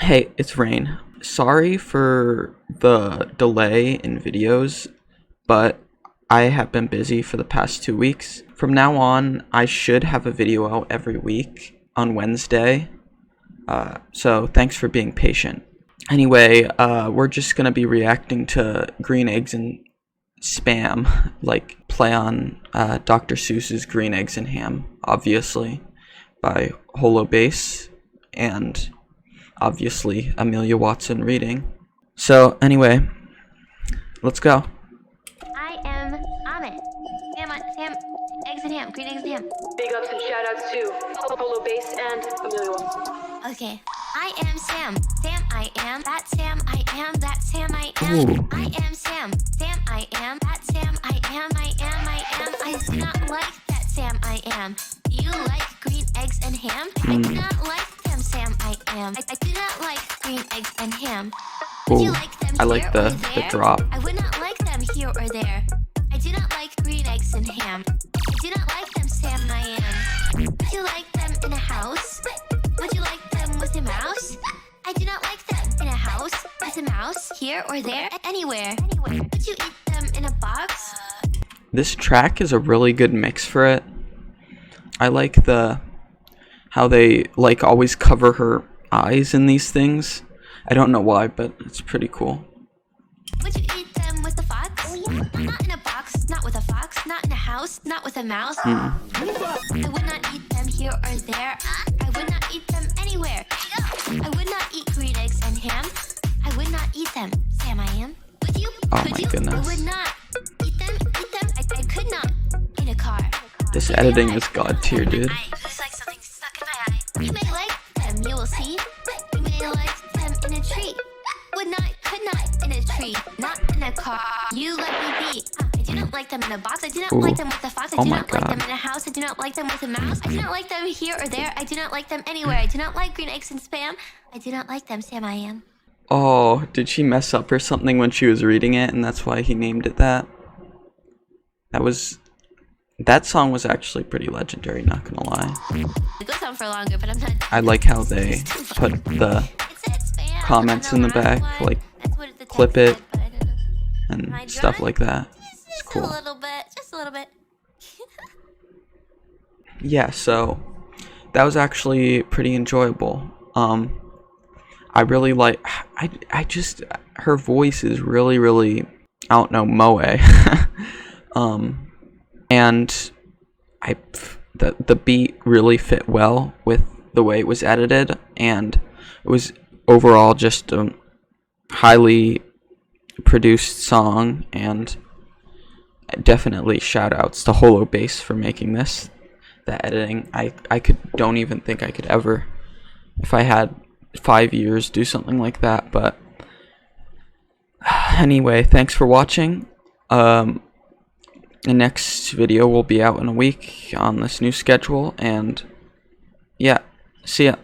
Hey, it's Rain. Sorry for the delay in videos, but I have been busy for the past 2 weeks. From now on, I should have a video out every week on Wednesday, so thanks for being patient. Anyway, we're just gonna be reacting to green eggs and spam, like play on Dr. Seuss's Green Eggs and Ham, obviously, by HoloBass, and obviously Amelia Watson reading. So anyway, let's go. I am Amit. Sam, eggs and ham, green eggs and ham. Big ups and shout outs to HoloBass and Amelia Watson. Okay. I am Sam. Sam, I am. That Sam, I am. That Sam, I am. Ooh. I am Sam. Sam, I am. That Sam, I am. I am. I am. I do not like that Sam, I am. Do you like green eggs and ham? I do not like them, Sam, I am. I do not like green eggs and ham. Would you Ooh, like them I here like or the there? drop. I would not like them here or there. I do not like green eggs and ham. I do not like them, Sam, I am. Would you like them in a house? Would you like them with a mouse? I do not like them in a house with a mouse, here or there, anywhere. Would you eat them in a box? This track is a really good mix for it. I like how they like always cover her eyes in these things. I don't know why, but it's pretty cool. Would you eat them with a fox? Not in a box, not with a fox, not in a house, not with a mouse. I would not eat them here or there. I would not eat them anywhere. I would not eat green eggs and ham. I would not eat them. Sam, I am. Would you? Oh Could my you? goodness. I would not eat them. Eat them. I could not in a car. This editing is god tier, dude. Looks like something stuck in my eye. You may like them, you will see. You may like them in a tree. Would not, could not in a tree, not in a car. You let me be. I do not like them in a box. I do not Ooh. like them with a fox. I Oh do my not like God. them in a house. I do not like them with a mouse. I do not like them here or there. I do not like them anywhere. I do not like green eggs and spam. I do not like them, Sam, I am. Oh, did she mess up or something when she was reading it, and that's why he named it that? That song was actually pretty legendary, not gonna lie. It goes on for longer, but I'm not. I like how they put the It said spam. comments in the back, like That's what the clip text it said, but I don't know. Am I and stuff dry? like that. It's Just cool. a little bit. Just a little bit. Yeah, so that was actually pretty enjoyable. I really like. I just her voice is really I don't know, moe. And the beat really fit well with the way it was edited, and it was overall just a highly produced song. And definitely shout outs to HoloBass for making this. The editing, I don't even think I could ever, if I had 5 years, do something like that. But anyway, thanks for watching. The next video will be out in a week on this new schedule, and yeah, see ya.